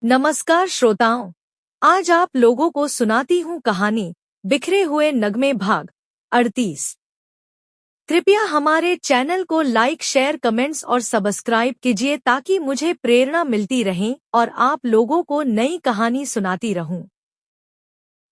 नमस्कार श्रोताओं। आज आप लोगों को सुनाती हूँ कहानी बिखरे हुए नगमे भाग 38। कृपया हमारे चैनल को लाइक, शेयर, कमेंट्स और सब्सक्राइब कीजिए ताकि मुझे प्रेरणा मिलती रहे और आप लोगों को नई कहानी सुनाती रहूं।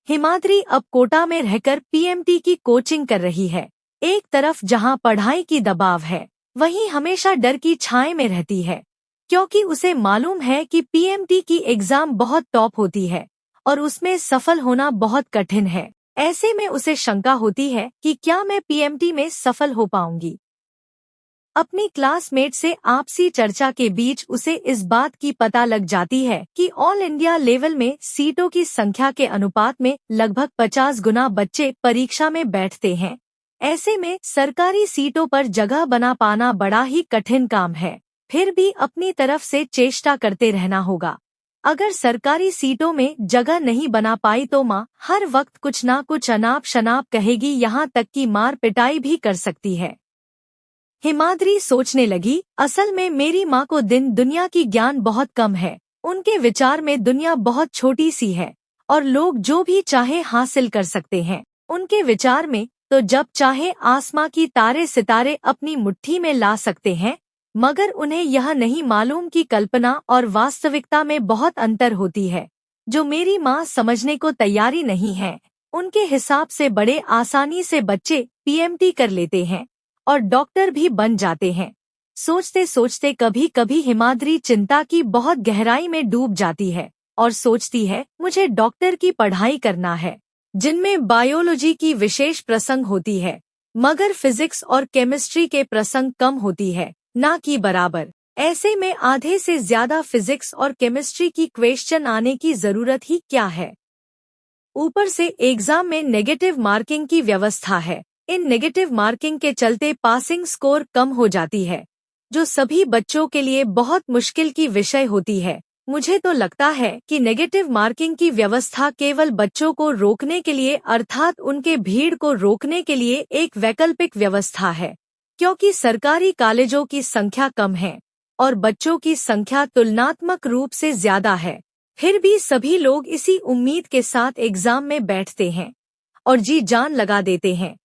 हिमाद्री अब कोटा में रहकर पीएमटी की कोचिंग कर रही है। एक तरफ जहां पढ़ाई की दबाव है, वहीं हमेशा डर की छाए में रहती है, क्योंकि उसे मालूम है कि पीएमटी की एग्जाम बहुत टॉप होती है और उसमें सफल होना बहुत कठिन है। ऐसे में उसे शंका होती है कि क्या मैं पीएमटी में सफल हो पाऊंगी। अपनी क्लासमेट से आपसी चर्चा के बीच उसे इस बात की पता लग जाती है कि ऑल इंडिया लेवल में सीटों की संख्या के अनुपात में लगभग 50 गुना बच्चे परीक्षा में बैठते हैं। ऐसे में सरकारी सीटों पर जगह बना पाना बड़ा ही कठिन काम है। फिर भी अपनी तरफ से चेष्टा करते रहना होगा। अगर सरकारी सीटों में जगह नहीं बना पाई तो माँ हर वक्त कुछ ना कुछ अनाप शनाप कहेगी, यहाँ तक कि मार पिटाई भी कर सकती है। हिमाद्री सोचने लगी, असल में मेरी माँ को दिन दुनिया की ज्ञान बहुत कम है। उनके विचार में दुनिया बहुत छोटी सी है और लोग जो भी चाहे हासिल कर सकते हैं। उनके विचार में तो जब चाहे आसमां की तारे सितारे अपनी मुट्ठी में ला सकते हैं, मगर उन्हें यह नहीं मालूम कि कल्पना और वास्तविकता में बहुत अंतर होती है, जो मेरी माँ समझने को तैयारी नहीं है। उनके हिसाब से बड़े आसानी से बच्चे पीएमटी कर लेते हैं और डॉक्टर भी बन जाते हैं। सोचते सोचते कभी कभी हिमाद्री चिंता की बहुत गहराई में डूब जाती है और सोचती है, मुझे डॉक्टर की पढ़ाई करना है, जिनमें बायोलॉजी की विशेष प्रसंग होती है, मगर फिजिक्स और केमिस्ट्री के प्रसंग कम होती है, ना कि बराबर। ऐसे में आधे से ज्यादा फिजिक्स और केमिस्ट्री की क्वेश्चन आने की जरूरत ही क्या है। ऊपर से एग्जाम में नेगेटिव मार्किंग की व्यवस्था है। इन नेगेटिव मार्किंग के चलते पासिंग स्कोर कम हो जाती है, जो सभी बच्चों के लिए बहुत मुश्किल की विषय होती है। मुझे तो लगता है कि नेगेटिव मार्किंग की व्यवस्था केवल बच्चों को रोकने के लिए, अर्थात उनके भीड़ को रोकने के लिए एक वैकल्पिक व्यवस्था है, क्योंकि सरकारी कॉलेजों की संख्या कम है और बच्चों की संख्या तुलनात्मक रूप से ज्यादा है। फिर भी सभी लोग इसी उम्मीद के साथ एग्जाम में बैठते हैं और जी जान लगा देते हैं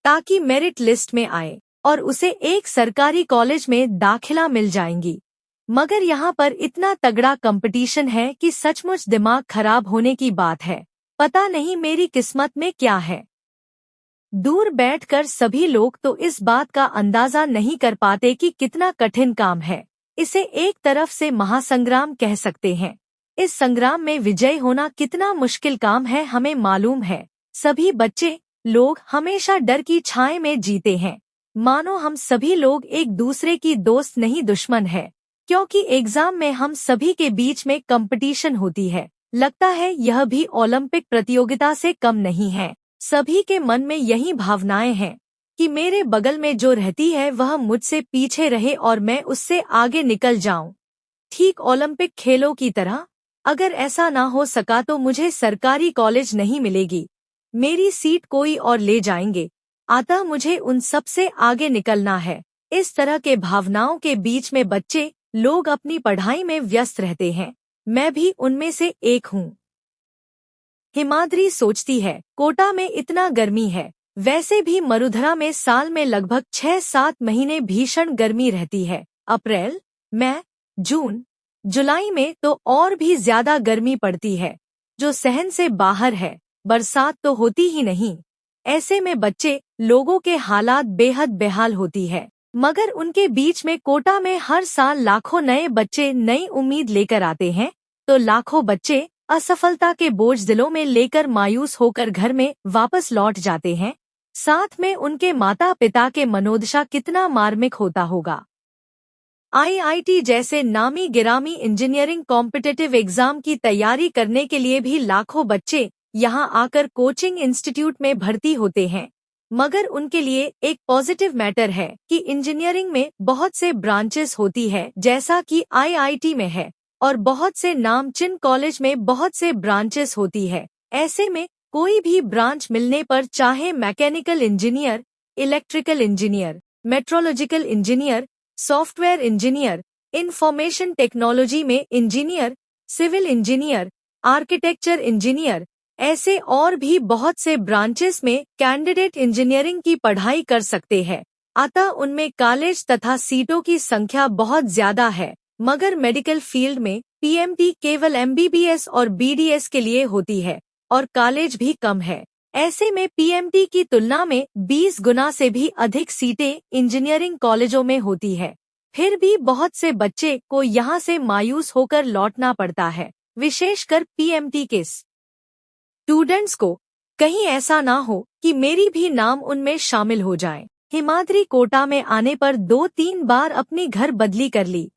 ताकि मेरिट लिस्ट में आए और उसे एक सरकारी कॉलेज में दाखिला मिल जाएंगी। मगर यहाँ पर इतना तगड़ा कंपटीशन है कि सचमुच दिमाग खराब होने की बात है। पता नहीं मेरी किस्मत में क्या है। दूर बैठकर सभी लोग तो इस बात का अंदाजा नहीं कर पाते कि कितना कठिन काम है। इसे एक तरफ से महासंग्राम कह सकते हैं। इस संग्राम में विजय होना कितना मुश्किल काम है, हमें मालूम है। सभी बच्चे लोग हमेशा डर की छाए में जीते हैं, मानो हम सभी लोग एक दूसरे की दोस्त नहीं दुश्मन है, क्योंकि एग्जाम में हम सभी के बीच में कंपटीशन होती है। लगता है यह भी ओलंपिक प्रतियोगिता से कम नहीं है। सभी के मन में यही भावनाएं हैं कि मेरे बगल में जो रहती है वह मुझसे पीछे रहे और मैं उससे आगे निकल जाऊं, ठीक ओलंपिक खेलों की तरह। अगर ऐसा ना हो सका तो मुझे सरकारी कॉलेज नहीं मिलेगी, मेरी सीट कोई और ले जाएंगे, अतः मुझे उन सब से आगे निकलना है। इस तरह के भावनाओं के बीच में बच्चे लोग अपनी पढ़ाई में व्यस्त रहते हैं। मैं भी उनमें से एक हूँ। हिमाद्री सोचती है, कोटा में इतना गर्मी है, वैसे भी मरुधरा में साल में लगभग 6-7 महीने भीषण गर्मी रहती है। अप्रैल, मई, जून, जुलाई में तो और भी ज्यादा गर्मी पड़ती है, जो सहन से बाहर है। बरसात तो होती ही नहीं। ऐसे में बच्चे लोगों के हालात बेहद बेहाल होती है, मगर उनके बीच में कोटा में हर साल लाखों नए बच्चे नई उम्मीद लेकर आते हैं, तो लाखों बच्चे असफलता के बोझ दिलों में लेकर मायूस होकर घर में वापस लौट जाते हैं। साथ में उनके माता पिता के मनोदशा कितना मार्मिक होता होगा। आईआईटी जैसे नामी गिरामी इंजीनियरिंग कॉम्पिटिटिव एग्जाम की तैयारी करने के लिए भी लाखों बच्चे यहाँ आकर कोचिंग इंस्टीट्यूट में भर्ती होते हैं, मगर उनके लिए एक पॉजिटिव मैटर है कि इंजीनियरिंग में बहुत से ब्रांचेस होती है, जैसा कि आईआईटी में है, और बहुत से नामचीन कॉलेज में बहुत से ब्रांचेस होती है। ऐसे में कोई भी ब्रांच मिलने पर, चाहे mechanical engineer, electrical engineer, metrological engineer, software engineer, information technology में engineer, civil engineer, architecture engineer, ऐसे और भी बहुत से ब्रांचेस में कैंडिडेट इंजीनियरिंग की पढ़ाई कर सकते हैं। अतः उनमें कॉलेज तथा सीटों की संख्या बहुत ज्यादा है। मगर मेडिकल फील्ड में पीएमटी केवल एमबीबीएस और बीडीएस के लिए होती है और कॉलेज भी कम है। ऐसे में पीएमटी की तुलना में 20 गुना से भी अधिक सीटें इंजीनियरिंग कॉलेजों में होती है। फिर भी बहुत से बच्चे को यहाँ से मायूस होकर लौटना पड़ता है, विशेषकर पीएमटी के स्टूडेंट्स को। कहीं ऐसा ना हो कि मेरी भी नाम उनमें शामिल हो जाए। हिमाद्री कोटा में आने पर 2-3 बार अपनी घर बदली कर ली,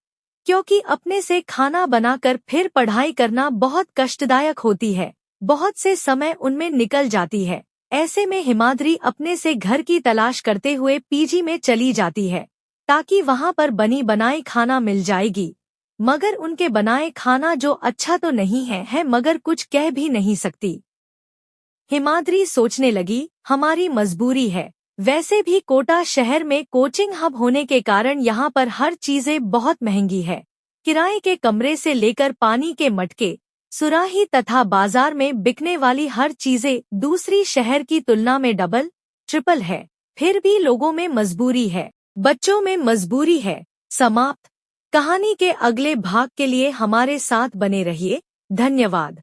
क्योंकि अपने से खाना बनाकर फिर पढ़ाई करना बहुत कष्टदायक होती है। बहुत से समय उनमें निकल जाती है। ऐसे में हिमाद्री अपने से घर की तलाश करते हुए पीजी में चली जाती है, ताकि वहां पर बनी बनाई खाना मिल जाएगी। मगर उनके बनाए खाना जो अच्छा तो नहीं है मगर कुछ कह भी नहीं सकती। हिमाद्री सोचने लगी, हमारी मजबूरी है। वैसे भी कोटा शहर में कोचिंग हब होने के कारण यहाँ पर हर चीजें बहुत महंगी है। किराए के कमरे से लेकर पानी के मटके, सुराही तथा बाजार में बिकने वाली हर चीजें दूसरी शहर की तुलना में डबल ट्रिपल है। फिर भी लोगों में मजबूरी है, बच्चों में मजबूरी है। समाप्त। कहानी के अगले भाग के लिए हमारे साथ बने रहिए। धन्यवाद।